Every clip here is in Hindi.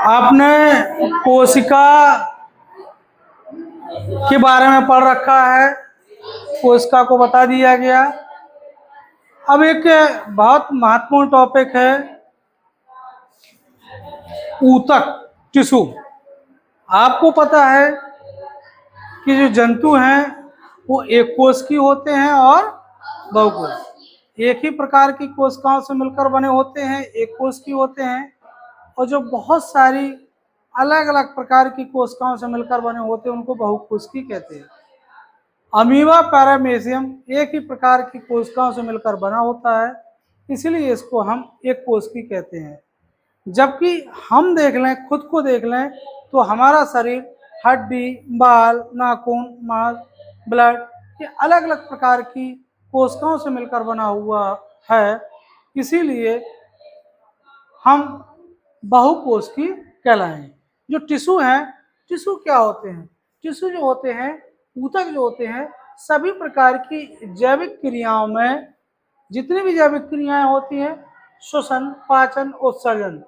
आपने कोशिका के बारे में पढ़ रखा है, कोशिका को बता दिया गया। अब एक बहुत महत्वपूर्ण टॉपिक है ऊतक, टिश्यू। आपको पता है कि जो जंतु हैं वो एक कोशिकीय होते हैं और बहुकोश। एक ही प्रकार की कोशिकाओं से मिलकर बने होते हैं, एक कोशिकीय होते हैं। और जो बहुत सारी अलग अलग प्रकार की कोशिकाओं से मिलकर बने होते हैं उनको बहुकोशिकीय कहते हैं। अमीबा पैरामीशियम एक ही प्रकार की कोशिकाओं से मिलकर बना होता है, इसलिए इसको हम एक कोशिकीय कहते हैं। जबकि हम देख लें, खुद को देख लें, तो हमारा शरीर हड्डी, बाल, नाखून, मांस, ब्लड, ये अलग अलग प्रकार की कोशिकाओं से मिलकर बना हुआ है, इसीलिए हम बहुकोशिकीय कहलाएं। जो टिश्यू हैं, टिश्यू क्या होते हैं? टिश्यू जो होते हैं, ऊतक जो होते हैं, सभी प्रकार की जैविक क्रियाओं में, जितनी भी जैविक क्रियाएं होती हैं, श्वसन, पाचन, उत्सर्जन,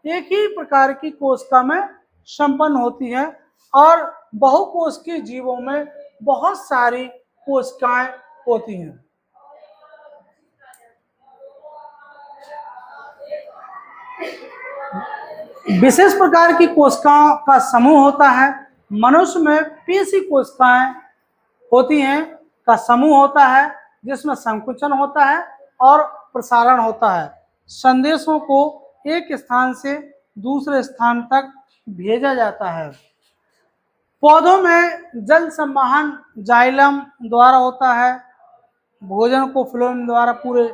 एक ही प्रकार की कोशिका में संपन्न होती है। और बहुकोशिकीय जीवों में बहुत सारी कोशिकाएं होती हैं। विशेष प्रकार की कोशिकाओं का समूह होता है। मनुष्य में पेशी कोशिकाएं होती हैं का समूह होता है, जिसमें संकुचन होता है और प्रसारण होता है। संदेशों को एक स्थान से दूसरे स्थान तक भेजा जाता है। पौधों में जल संवहन जाइलम द्वारा होता है। भोजन को फ्लोएम द्वारा पूरे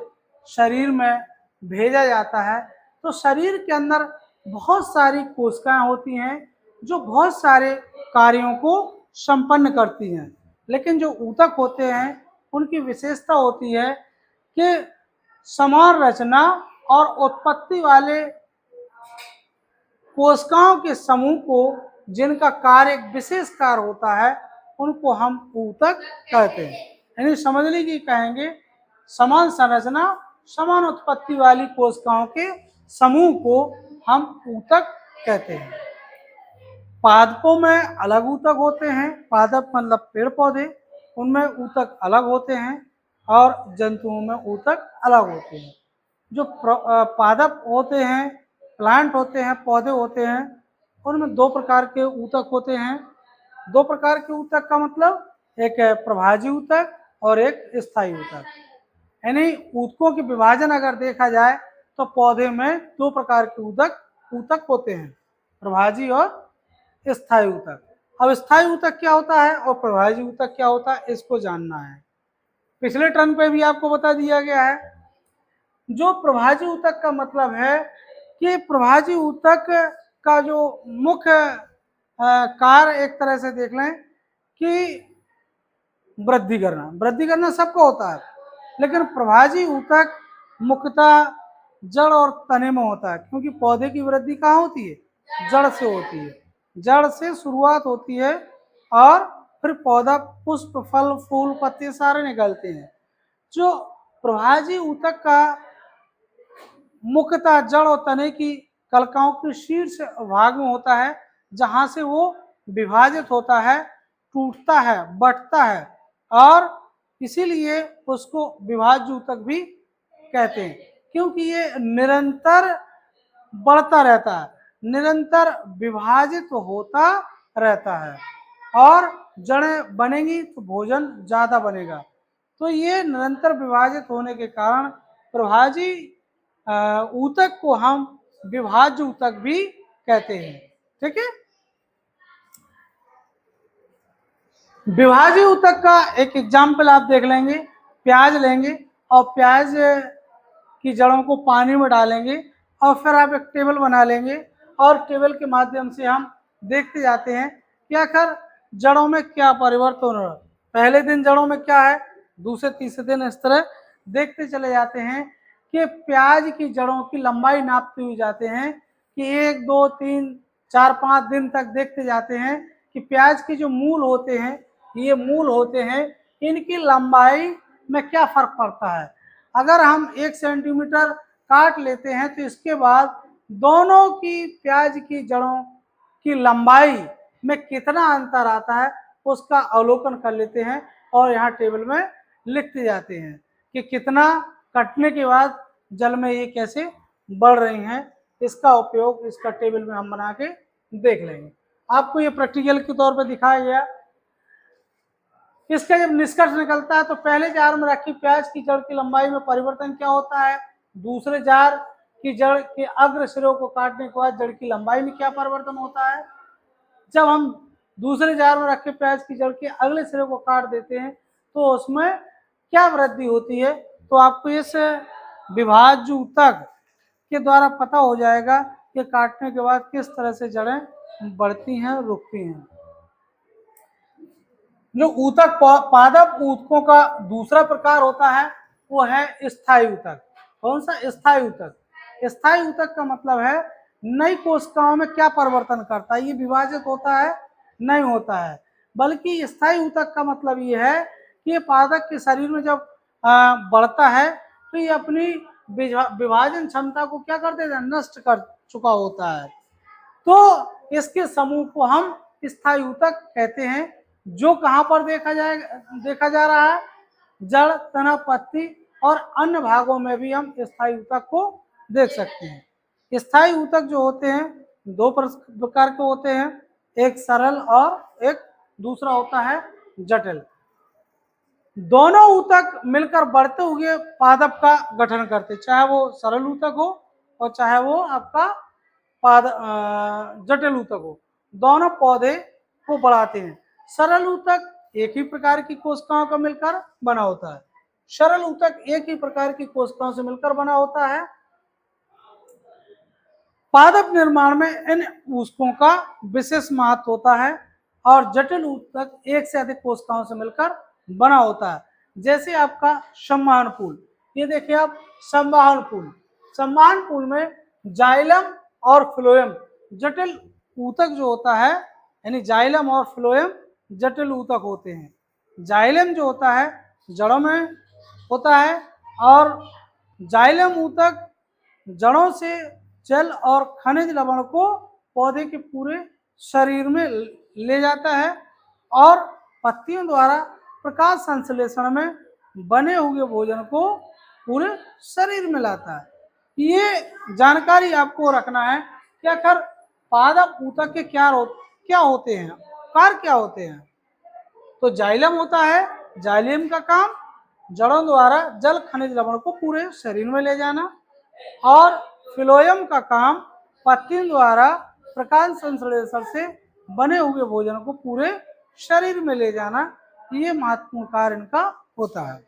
शरीर में भेजा जाता है। तो शरीर के अंदर बहुत सारी कोशिकाएं होती हैं जो बहुत सारे कार्यों को संपन्न करती हैं। लेकिन जो ऊतक होते हैं उनकी विशेषता होती है कि समान रचना और उत्पत्ति वाले कोशिकाओं के समूह को, जिनका कार्य एक विशेष कार्य होता है, उनको हम ऊतक कहते हैं। यानी समझने की कहेंगे, समान संरचना, समान उत्पत्ति वाली कोशिकाओं के समूह को हम ऊतक कहते हैं। पादपों में अलग ऊतक होते हैं। पादप मतलब पेड़ पौधे, उनमें ऊतक अलग होते हैं और जंतुओं में ऊतक अलग होते हैं। जो पादप होते हैं, प्लांट होते हैं, पौधे होते हैं, उनमें दो प्रकार के ऊतक होते हैं। दो प्रकार के ऊतक का मतलब, एक है प्रभाजी ऊतक और एक स्थायी ऊतक। यानी ऊतकों के विभाजन अगर देखा जाए तो पौधे में दो प्रकार के ऊतक होते हैं, प्रभाजी और स्थायी ऊतक। अब स्थायी ऊतक क्या होता है और प्रभाजी ऊतक क्या होता है, इसको जानना है। पिछले टर्न पे भी आपको बता दिया गया है। जो प्रभाजी ऊतक का मतलब है कि प्रभाजी ऊतक का जो मुख्य कार्य एक तरह से देख लें कि वृद्धि करना सबको होता है, लेकिन प्रभाजी ऊतक मुख्यतः जड़ और तने में होता है, क्योंकि पौधे की वृद्धि कहाँ होती है? जड़ से होती है। जड़ से शुरुआत होती है और फिर पौधा पुष्प, फल, फूल, पत्ते सारे निकलते हैं। जो प्रभाजी ऊतक का मुख्यतः जड़ और तने की कलिकाओं के शीर्ष भाग में होता है, जहां से वो विभाजित होता है, टूटता है, बढ़ता है, और इसीलिए उसको विभाज्य ऊतक भी कहते हैं, क्योंकि ये निरंतर बढ़ता रहता है, निरंतर विभाजित होता रहता है, और जड़ें बनेंगी तो भोजन ज्यादा बनेगा। तो ये निरंतर विभाजित होने के कारण प्रभाजी ऊतक को हम विभाज्य ऊतक भी कहते हैं। ठीक है। विभाज्य ऊतक का एक एग्जाम्पल आप देख लेंगे। प्याज लेंगे और प्याज की जड़ों को पानी में डालेंगे और फिर आप एक टेबल बना लेंगे, और टेबल के माध्यम से हम देखते जाते हैं कि आखिर जड़ों में क्या परिवर्तन हो रहा है। पहले दिन जड़ों में क्या है, दूसरे तीसरे दिन इस तरह देखते चले जाते हैं कि प्याज की जड़ों की लंबाई नापते हुए जाते हैं कि 1, 2, 3, 4, 5 दिन तक देखते जाते हैं कि प्याज के जो मूल होते हैं, ये मूल होते हैं, इनकी लंबाई में क्या फर्क पड़ता है। अगर हम 1 सेंटीमीटर काट लेते हैं तो इसके बाद दोनों की प्याज की जड़ों की लंबाई में कितना अंतर आता है उसका अवलोकन कर लेते हैं और यहाँ टेबल में लिखते जाते हैं कि कितना कटने के बाद जल में ये कैसे बढ़ रही हैं। इसका उपयोग इसका टेबल में हम बना के देख लेंगे। आपको ये प्रैक्टिकल के तौर पर दिखाया गया। इसका जब निष्कर्ष निकलता है तो पहले जार में रखी प्याज की जड़ की लंबाई में परिवर्तन क्या होता है, दूसरे जार की जड़ के अग्र सिरों को काटने के बाद जड़ की लंबाई में क्या परिवर्तन होता है। जब हम दूसरे जार में रखे प्याज की जड़ के अगले सिरे को काट देते हैं तो उसमें क्या वृद्धि होती है। तो आपको इस विभाज्य ऊतक के द्वारा पता हो जाएगा कि काटने के बाद किस तरह से जड़ें बढ़ती हैं, रुकती हैं। जो ऊतक पादप ऊतकों का दूसरा प्रकार होता है वो है स्थायी ऊतक। कौन सा? स्थायी ऊतक। स्थायी ऊतक का मतलब है नई कोशिकाओं में क्या परिवर्तन करता है, ये विभाजित होता है नहीं होता है, बल्कि स्थायी ऊतक का मतलब ये है कि ये पादप के शरीर में जब बढ़ता है तो ये अपनी विभाजन क्षमता को क्या कर देता है, नष्ट कर चुका होता है। तो इसके समूह को हम स्थायी ऊतक कहते हैं। जो कहाँ पर देखा जा रहा है, जड़, तना, पत्ती और अन्य भागों में भी हम स्थायी ऊतक को देख सकते हैं। स्थायी ऊतक जो होते हैं दो प्रकार के होते हैं, एक सरल और एक दूसरा होता है जटिल। दोनों ऊतक मिलकर बढ़ते हुए पादप का गठन करते, चाहे वो सरल ऊतक हो और चाहे वो आपका जटिल ऊतक हो, दोनों पौधे को बढ़ाते हैं। सरल ऊतक एक ही प्रकार की कोशिकाओं का मिलकर बना होता है। सरल ऊतक एक ही प्रकार की कोशिकाओं से मिलकर बना होता है। पादप निर्माण में इन ऊतकों का विशेष महत्व होता है और जटिल ऊतक एक से अधिक कोशिकाओं से मिलकर बना होता है। जैसे आपका संवहन पुल, ये देखिए आप संवहन पुल, संवहन पुल में जाइलम और फ्लोएम जटिल ऊतक जो होता है, यानी जाइलम और फ्लोएम जटिल ऊतक होते हैं। जाइलम जो होता है जड़ों में होता है और जाइलम ऊतक जड़ों से जल और खनिज लवण को पौधे के पूरे शरीर में ले जाता है और पत्तियों द्वारा प्रकाश संश्लेषण में बने हुए भोजन को पूरे शरीर में लाता है। ये जानकारी आपको रखना है कि आखिर पादप ऊतक के क्या होते हैं, कार्य क्या होते हैं। तो जाइलम होता है, जाइलम का काम जड़ों द्वारा जल खनिज लवण को पूरे शरीर में ले जाना और फ्लोएम का काम पत्तियों द्वारा प्रकाश संश्लेषण से बने हुए भोजन को पूरे शरीर में ले जाना। ये महत्वपूर्ण कार्य इनका होता है।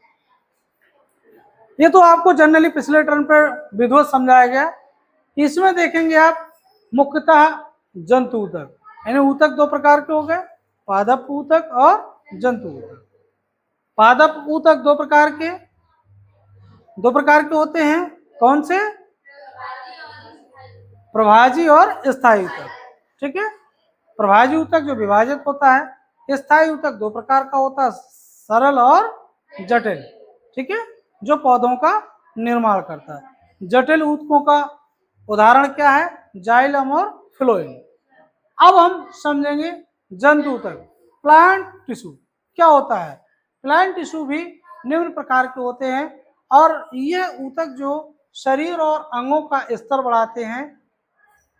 ये तो आपको जनरली पिछले टर्म पर विधिवत समझाया गया। इसमें देखेंगे आप मुख्यतः जंतु ऊतक, यानी ऊतक दो प्रकार के हो गए, पादप ऊतक और जंतु ऊतक। पादप ऊतक दो प्रकार के होते हैं। कौन से? प्रभाजी और स्थायी ऊतक। ठीक है, प्रभाजी ऊतक जो विभाजित होता है, स्थायी ऊतक दो प्रकार का होता है, सरल और जटिल। ठीक है, जो पौधों का निर्माण करता है। जटिल ऊतकों का उदाहरण क्या है? जाइलम और फ्लोएम। अब हम समझेंगे जंतु ऊतक, प्लांट टिश्यू क्या होता है। प्लांट टिश्यू भी निम्न प्रकार के होते हैं और ये ऊतक जो शरीर और अंगों का स्तर बढ़ाते हैं।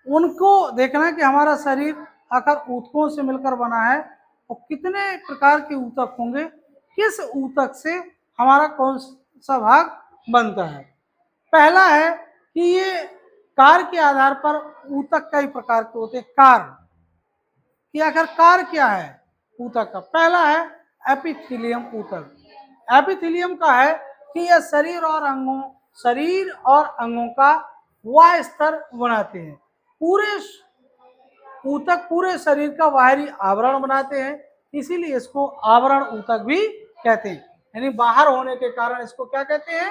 उनको देखना कि हमारा शरीर आखिर ऊतकों से मिलकर बना है और कितने प्रकार के ऊतक होंगे, किस ऊतक से हमारा कौन सा भाग बनता है। पहला है कि ये कार्य के आधार पर ऊतक कई प्रकार के होते हैं। कार्य कि आखिर कार्य क्या है ऊतक का। पहला है एपिथेलियम ऊतक। एपिथेलियम का है कि यह शरीर और अंगों का वाह्य स्तर बनाते हैं। पूरे ऊतक पूरे शरीर का बाहरी आवरण बनाते हैं, इसीलिए इसको आवरण ऊतक भी कहते हैं। यानी बाहर होने के कारण इसको क्या कहते हैं?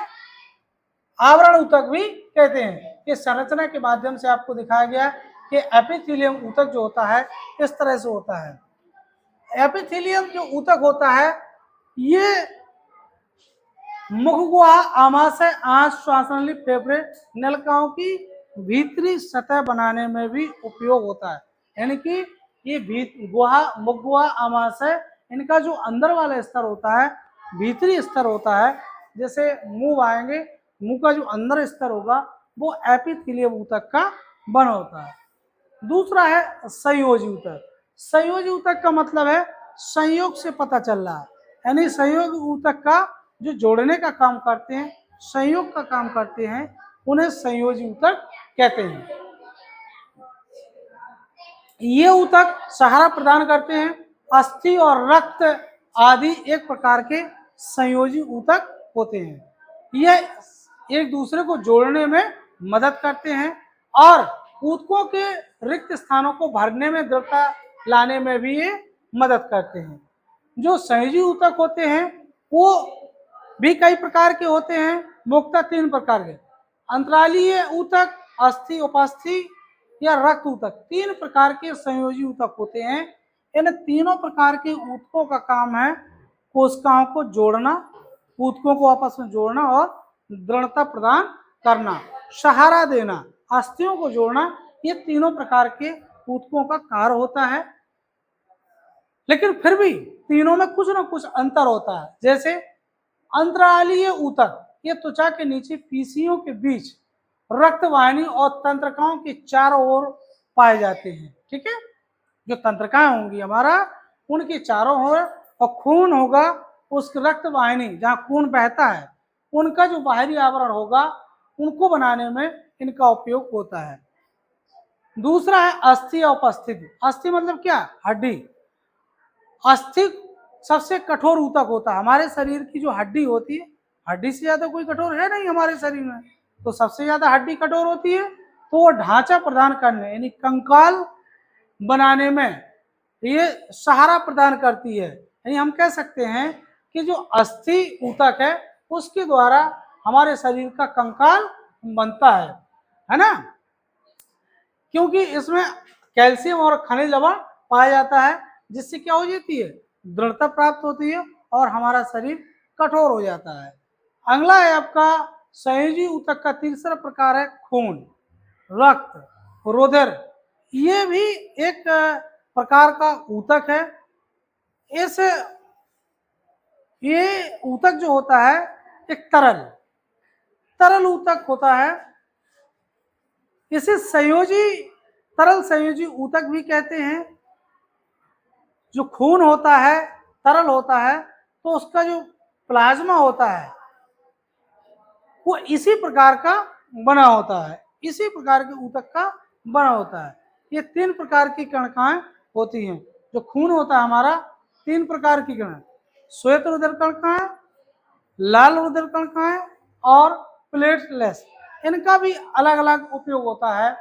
आवरण ऊतक भी कहते हैं। इस संरचना के माध्यम से आपको दिखाया गया कि एपिथेलियम ऊतक जो होता है इस तरह से होता है। एपिथेलियम जो ऊतक होता है मुख गुहा आमाशय आंत श्वासनली फेफड़े नलिकाओं की भीतरी सतह बनाने में भी उपयोग होता है। यानी कि ये गुहा, मुख गुहा, आमाशय, इनका जो अंदर वाला स्तर होता है, भीतरी स्तर होता है, जैसे मुंह आएंगे, मुंह का जो अंदर स्तर होगा वो एपिथेलियम ऊतक का बना होता है। दूसरा है संयोजी ऊतक। संयोजी ऊतक का मतलब है संयोग से पता चल रहा है, यानी संयोगी ऊतक का जो जोड़ने का काम करते हैं, संयोग का काम करते हैं, उन्हें संयोजी ऊतक कहते हैं। ये ऊतक सहारा प्रदान करते हैं। अस्थि और रक्त आदि एक प्रकार के संयोजी ऊतक होते हैं। यह एक दूसरे को जोड़ने में मदद करते हैं और ऊतकों के रिक्त स्थानों को भरने में दृढ़ता लाने में भी ये मदद करते हैं। जो संयोजी ऊतक होते हैं वो भी कई प्रकार के होते हैं, मुख्यतः 3 प्रकार के। अंतरालीय ऊतक, अस्थि उपस्थि या रक्त ऊतक, 3 प्रकार के संयोजी ऊतक होते हैं। इन तीनों प्रकार के ऊतकों का काम है कोशिकाओं को जोड़ना, ऊतकों को आपस में जोड़ना और दृढ़ता प्रदान करना, सहारा देना, अस्थियों को जोड़ना। ये तीनों प्रकार के ऊतकों का कार्य होता है। लेकिन फिर भी तीनों में कुछ ना कुछ अंतर होता है। जैसे अंतरालीय ऊतक, ये त्वचा के नीचे पीसियों के बीच रक्तवाहिनी और तंत्रिकाओं के चारों ओर पाए जाते हैं। ठीक है, जो तंत्रिकाएं होंगी हमारा, उनके चारों ओर, और खून होगा, उस रक्तवाहिनी जहाँ खून बहता है, उनका जो बाहरी आवरण होगा, उनको बनाने में इनका उपयोग होता है। दूसरा है अस्थि उपस्थिति। अस्थि मतलब क्या? हड्डी। अस्थि सबसे कठोर ऊतक होता है। हमारे शरीर की जो हड्डी होती है, हड्डी से ज्यादा कोई कठोर है नहीं हमारे शरीर में, तो सबसे ज्यादा हड्डी कठोर होती है। तो वो ढांचा प्रदान करने, यानी कंकाल बनाने में ये सहारा प्रदान करती है। यानी हम कह सकते हैं कि जो अस्थि ऊतक है उसके द्वारा हमारे शरीर का कंकाल बनता है ना, क्योंकि इसमें कैल्शियम और खनिज लवण पाया जाता है, जिससे क्या हो जाती है? दृढ़ता प्राप्त होती है और हमारा शरीर कठोर हो जाता है। अगला है आपका संयोजी ऊतक का तीसरा प्रकार है खून, रक्त, रुधिर। ये भी एक प्रकार का ऊतक है। इस ये ऊतक जो होता है एक तरल ऊतक होता है। इसे तरल संयोजी ऊतक भी कहते हैं। जो खून होता है तरल होता है, तो उसका जो प्लाज्मा होता है वो इसी प्रकार का बना होता है, इसी प्रकार के ऊतक का बना होता है। ये 3 प्रकार की कणिकाएं होती हैं। जो खून होता है हमारा, 3 प्रकार की कणिकाएं, श्वेत रुधिर कणिकाएं, लाल रुधिर कणिकाएं और प्लेटलेट्स। इनका भी अलग अलग उपयोग होता है।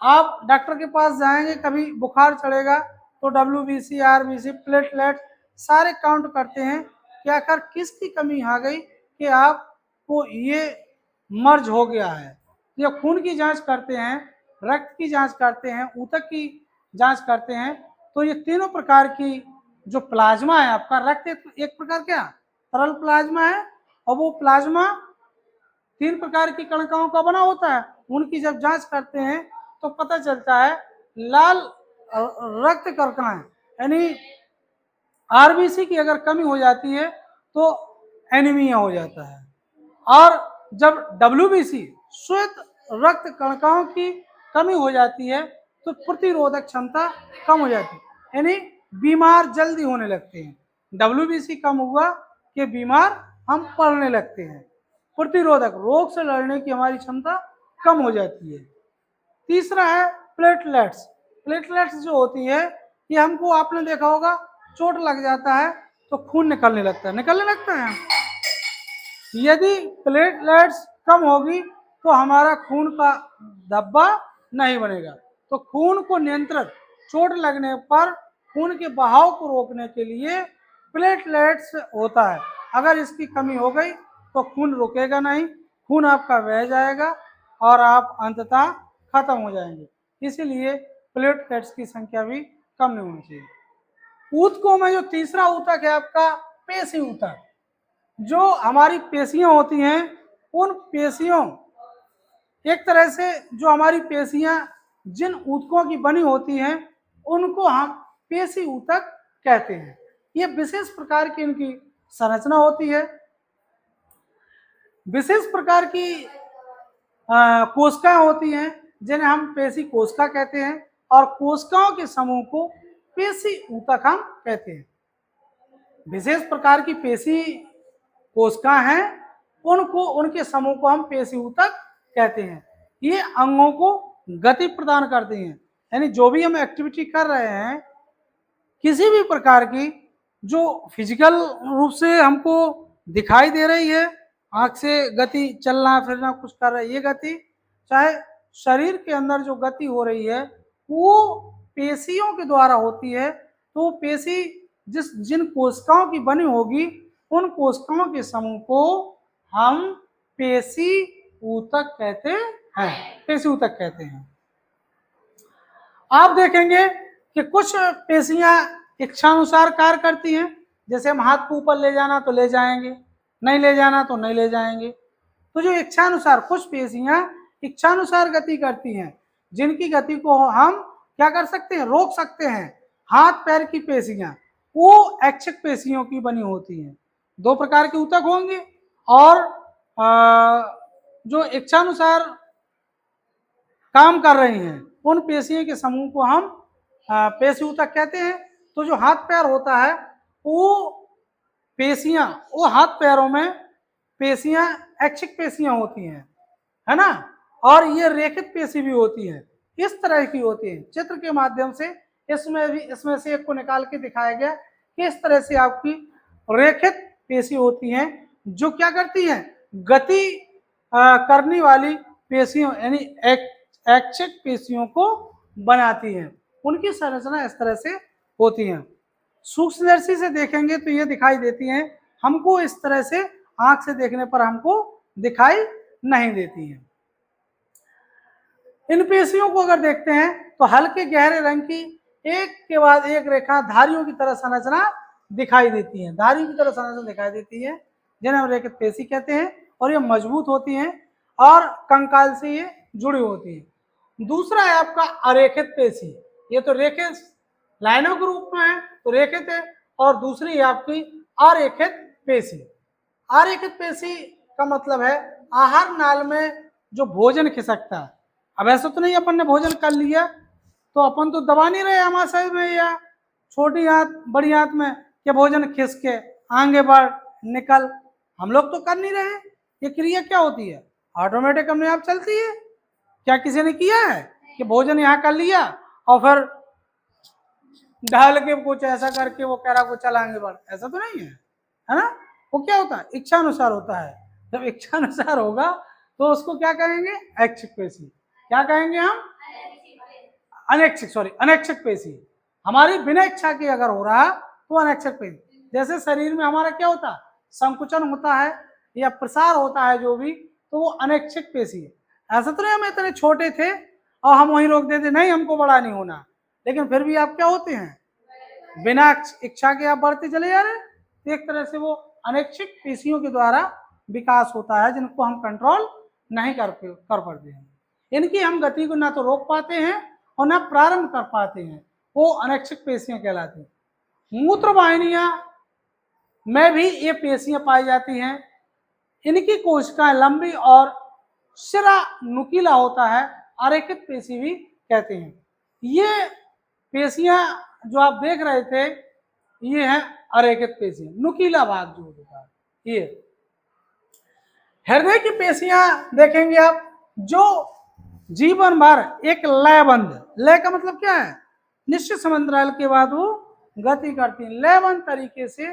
आप डॉक्टर के पास जाएंगे, कभी बुखार चढ़ेगा तो WBC, RBC, प्लेटलेट सारे काउंट करते हैं कि आखिर किसकी कमी आ गई कि आपको ये मर्ज हो गया है। ये खून की जांच करते हैं, रक्त की जांच करते हैं, ऊतक की जांच करते हैं। तो ये तीनों प्रकार की जो प्लाज्मा है आपका, रक्त एक प्रकार क्या तरल प्लाज्मा है, और वो प्लाज्मा 3 प्रकार की कणिकाओं का बना होता है। उनकी जब जांच करते हैं तो पता चलता है लाल रक्त कणिकाएं, यानी RBC की अगर कमी हो जाती है तो एनीमिया हो जाता है। और जब WBC श्वेत रक्त कणिकाओं की कमी हो जाती है तो प्रतिरोधक क्षमता कम हो जाती है, यानी बीमार जल्दी होने लगते हैं। WBC कम हुआ कि बीमार हम पड़ने लगते हैं, प्रतिरोधक रोग से लड़ने की हमारी क्षमता कम हो जाती है। तीसरा है प्लेटलेट्स। प्लेटलेट्स जो होती है, ये हमको, आपने देखा होगा, चोट लग जाता है तो खून निकलने लगता है। यदि प्लेटलेट्स कम होगी तो हमारा खून का धब्बा नहीं बनेगा। तो खून को नियंत्रित, चोट लगने पर खून के बहाव को रोकने के लिए प्लेटलेट्स होता है। अगर इसकी कमी हो गई तो खून रुकेगा नहीं, खून आपका बह जाएगा और आप अंततः खत्म हो जाएंगे। इसीलिए प्लेटलेट्स की संख्या भी कम नहीं होनी चाहिए। ऊतकों में जो तीसरा ऊतक है आपका पेशी ऊतक। जो हमारी पेशियां होती हैं, उन पेशियों, एक तरह से जो हमारी पेशियां जिन ऊतकों की बनी होती हैं उनको हम पेशी ऊतक कहते हैं। ये विशेष प्रकार की इनकी संरचना होती है। विशेष प्रकार की कोशिकाएं होती हैं जिन्हें हम पेशी कोशिका कहते हैं, और कोशिकाओं के समूह को पेशी ऊतक हम कहते हैं। विशेष प्रकार की पेशी कोशिका हैं, उनको, उनके समूह को हम पेशी ऊतक कहते हैं। ये अंगों को गति प्रदान करती हैं, यानी जो भी हम एक्टिविटी कर रहे हैं, किसी भी प्रकार की जो फिजिकल रूप से हमको दिखाई दे रही है, आंख से गति, चलना फिरना कुछ कर रहा है, ये गति, चाहे शरीर के अंदर जो गति हो रही है वो पेशियों के द्वारा होती है। तो पेशी जिन कोशिकाओं की बनी होगी, उन कोशिकाओं के समूह को हम पेशी ऊतक कहते हैं, पेशी ऊतक कहते हैं। आप देखेंगे कि कुछ पेशियां इच्छानुसार कार्य करती हैं, जैसे हम हाथ को ऊपर ले जाना तो ले जाएंगे, नहीं ले जाना तो नहीं ले जाएंगे। तो जो इच्छानुसार, कुछ पेशियां इच्छानुसार गति करती हैं, जिनकी गति को हम क्या कर सकते हैं, रोक सकते हैं। हाथ पैर की पेशियां वो ऐच्छिक पेशियों की बनी होती हैं। दो प्रकार के ऊतक होंगे, और जो इच्छानुसार काम कर रही हैं उन पेशियों के समूह को हम पेशी ऊतक कहते हैं। तो जो हाथ पैर होता है वो पेशियां, वो हाथ पैरों में पेशियां ऐच्छिक पेशियां होती हैं, है ना, और ये रेखित पेशी भी होती है, इस तरह की होती है। चित्र के माध्यम से इसमें से एक को निकाल के दिखाया गया कि इस तरह से आपकी रेखित पेशी होती हैं, जो क्या करती हैं, गति करने वाली पेशियों यानी ऐच्छिक पेशियों को बनाती हैं। उनकी संरचना इस तरह से होती है। सूक्ष्मदर्शी से देखेंगे तो ये दिखाई देती हैं, हमको इस तरह से आंख से देखने पर हमको दिखाई नहीं देती हैं। इन पेशियों को अगर देखते हैं तो हल्के गहरे रंग की एक के बाद एक रेखा धारियों की तरह संरचना दिखाई देती है, धारियों की तरह संरचना दिखाई देती है, जिन्हें हम रेखित पेशी कहते हैं, और ये मजबूत होती हैं और कंकाल से ये जुड़ी होती है। दूसरा है आपका अरेखित पेशी, ये तो रेखित लाइनों के रूप में है तो रेखित है, और दूसरी है आपकी अरेखित पेशी। अरेखित पेशी का मतलब है आहार नाल में जो भोजन खिसकता है। अब ऐसा तो नहीं अपन ने भोजन कर लिया तो अपन तो दबा नहीं रहे हमारे में या छोटी हाथ बड़ी हाथ में कि भोजन खिसके आगे बढ़ निकल, हम लोग तो कर नहीं रहे। ये क्रिया क्या होती है, ऑटोमेटिक अपने आप चलती है। क्या किसी ने किया है कि भोजन यहाँ कर लिया और फिर ढाल के कुछ ऐसा करके वो कह रहा को चल आगे बढ़, ऐसा तो नहीं है ना। वो क्या होता है, इच्छानुसार होता है। जब इच्छानुसार होगा तो उसको क्या कहेंगे, ऐच्छिक पेशी। क्या कहेंगे हम, अनैच्छिक पेशी। हमारी बिना इच्छा के अगर हो रहा तो अनैच्छिक पेशी। जैसे शरीर में हमारा क्या होता है, संकुचन होता है या प्रसार होता है जो भी, तो वो अनैच्छिक पेशी है। ऐसा तो नहीं हम इतने छोटे थे और हम वहीं रोक देते, नहीं हमको बड़ा नहीं होना, लेकिन फिर भी आप क्या होते हैं, बिना इच्छा के आप बढ़ते चले जा रहे। तो एक तरह से वो अनैच्छिक पेशियों के द्वारा विकास होता है, जिनको हम कंट्रोल नहीं कर पाते हैं। इनकी हम गति को ना तो रोक पाते हैं और ना प्रारंभ कर पाते हैं, वो अनैच्छिक पेशियां कहलाती हैं। मूत्र वाहिनियां में भी ये पेशियां पाई जाती हैं। इनकी कोशिकाएं लंबी और सिरा नुकीला होता है, अरेखित पेशी भी कहते हैं। ये पेशियां जो आप देख रहे थे ये है अरेखित पेशी, नुकीला भाग जो होता है ये। हृदय की पेशियां देखेंगे आप, जो जीवन भर एक लयबंध, लय का मतलब क्या है, निश्चित समंतराल के बाद वो गति करती हैं, लयबंध तरीके से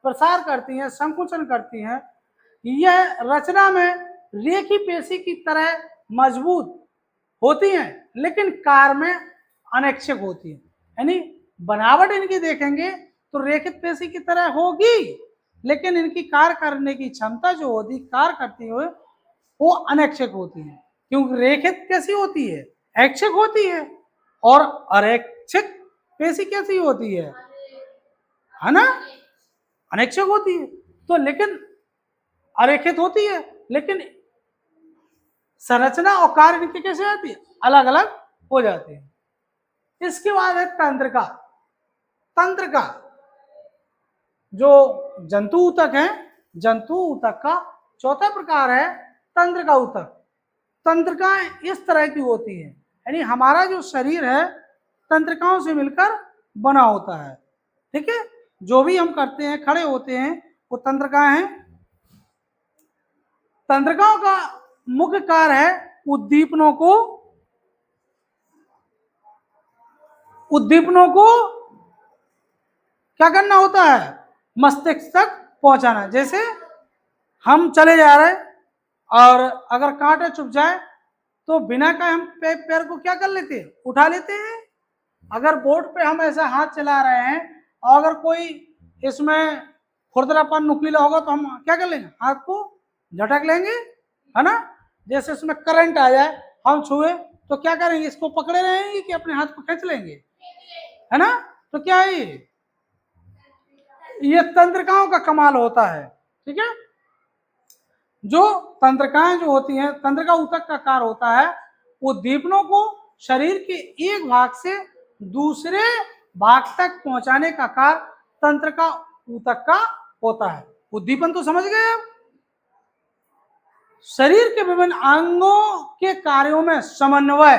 प्रसार करती हैं, संकुचन करती हैं। यह रचना में रेखी पेशी की तरह मजबूत होती हैं, लेकिन कार्य में अनैच्छिक होती है। यानी बनावट इनकी देखेंगे तो रेखित पेशी की तरह होगी, लेकिन इनकी कार्य करने की क्षमता जो होती, कार्य करती हुए, वो अनैच्छिक होती है। क्योंकि रेखित कैसी होती है, ऐच्छिक होती है, और अनैच्छिक पेशी कैसी होती है ना, अनैच्छिक होती है। तो लेकिन अरेखित होती है, लेकिन संरचना और कार्य इनकी कैसे आती है, अलग अलग हो जाती है। इसके बाद है तंत्रिका। तंत्रिका जो जंतु ऊतक है, जंतु ऊतक का चौथा प्रकार है तंत्रिका ऊतक। तंत्रिकाएं इस तरह की होती है, यानी हमारा जो शरीर है तंत्रिकाओं से मिलकर बना होता है। ठीक है, जो भी हम करते हैं, खड़े होते हैं, वो तंत्रिकाएं हैं। तंत्रिकाओं का मुख्य कार्य है उद्दीपनों को क्या करना होता है, मस्तिष्क तक पहुंचाना। जैसे हम चले जा रहे हैं और अगर कांटा चुभ जाए तो बिना कहे हम पैर को क्या कर लेते हैं, उठा लेते हैं। अगर बोर्ड पे हम ऐसा हाथ चला रहे हैं और अगर कोई इसमें खुरदरापन नुकीला होगा तो हम क्या कर लेंगे, हाथ को झटक लेंगे, है ना। जैसे इसमें करंट आ जाए, हम छुए तो क्या करेंगे, इसको पकड़े रहेंगे कि अपने हाथ को खींच लेंगे, है ना। तो क्या है ये तंत्रिकाओं का कमाल होता है। ठीक है, जो तंत्रिकाएं जो होती हैं, तंत्रिका ऊतक का कार्य होता है उद्दीपनों को शरीर के एक भाग से दूसरे भाग तक पहुंचाने का कार्य तंत्रिका ऊतक का होता है। उद्दीपन तो समझ गए आप। शरीर के विभिन्न अंगों के कार्यों में समन्वय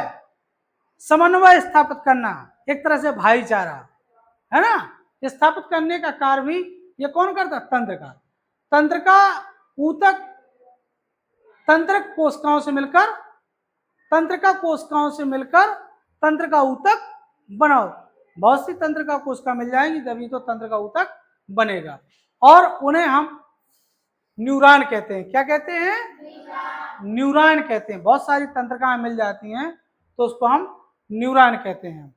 स्थापित करना, एक तरह से भाईचारा, है ना, स्थापित करने का कार्य भी ये कौन करता है, तंत्रिका। तंत्रिका ऊतक तंत्रिका कोशिकाओं से मिलकर तंत्रिका ऊतक बनाओ। बहुत सी तंत्रिका कोशिका मिल जाएंगी तभी तो तंत्रिका ऊतक बनेगा, और उन्हें हम न्यूरॉन कहते हैं। क्या कहते हैं, न्यूरॉन कहते हैं। बहुत सारी तंत्रिकाएं मिल जाती हैं तो उसको हम न्यूरॉन कहते हैं।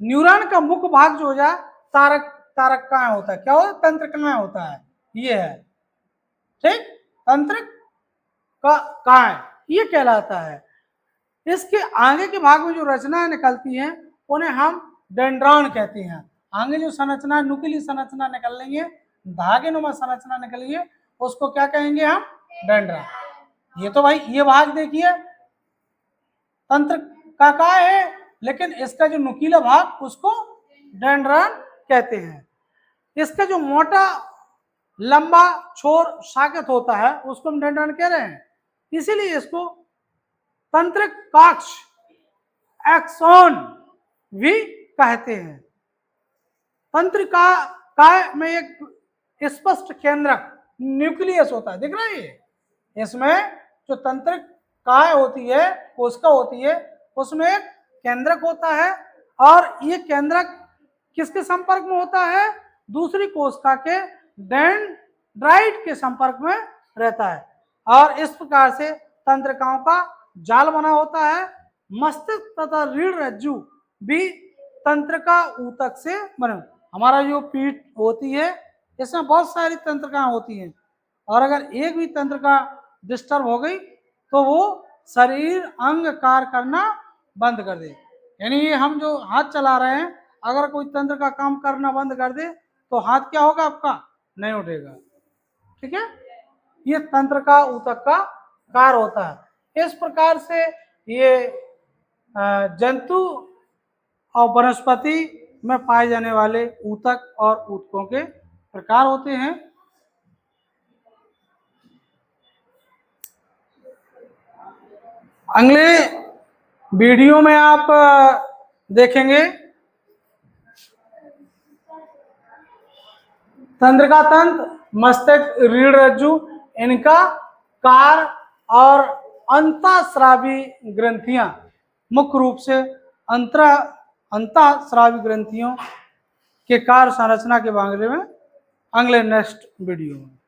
न्यूरॉन का मुख्य भाग जो हो जाए तारकाएं होता है। क्या होता है, तंत्रिकाएं होता है, ये है। ठीक, तंत्रिकाएं ये कहलाता है। इसके आगे के भाग में जो रचनाएं निकलती हैं उन्हें हम डेंड्रॉन कहते हैं। आगे जो संरचना, नुकीली संरचना निकलेंगे, धागे नुमा संरचना निकलेंगे, उसको क्या कहेंगे हम, डेंड्रॉन। ये तो भाई ये भाग देखिए तंत्रिका का है, लेकिन इसका जो नुकीला भाग उसको डेंड्रॉन कहते हैं। इसका जो मोटा लंबा छोर शाखित होता है उसको हम डेंड्रॉन कह रहे हैं, इसीलिए इसको तंत्रिक काक्ष एक्सॉन भी कहते हैं। तंत्रिका में एक स्पष्ट केंद्रक न्यूक्लियस होता है, दिख रहा है ये। इसमें जो तंत्रिक काय होती है, कोशिका होती है, उसमें एक केंद्रक होता है, और ये केंद्रक किसके संपर्क में होता है, दूसरी कोशिका के डेंड्राइट के संपर्क में रहता है, और इस प्रकार से तंत्रिकाओं का जाल बना होता है। मस्तिष्क तथा रीढ़ रज्जु भी तंत्रिका ऊतक से बने। हमारा जो पीठ होती है इसमें बहुत सारी तंत्रिकाएं होती हैं, और अगर एक भी तंत्रिका डिस्टर्ब हो गई तो वो शरीर अंग कार्य करना बंद कर दे। यानी ये हम जो हाथ चला रहे हैं, अगर कोई तंत्र का काम करना बंद कर दे तो हाथ क्या होगा, आपका नहीं उठेगा। ठीक है, ये तंत्र का ऊतक का कार्य होता है। इस प्रकार से ये जंतु और वनस्पति में पाए जाने वाले ऊतक और ऊतकों के प्रकार होते हैं। अगले वीडियो में आप देखेंगे तंत्रिका तंत्र, मस्तिष्क, रीढ़ रज्जु, इनका कार्य और अंतःस्रावी ग्रंथियां, मुख्य रूप से अंतःस्रावी ग्रंथियों के कार्य संरचना के बारे में अगले नेक्स्ट वीडियो में।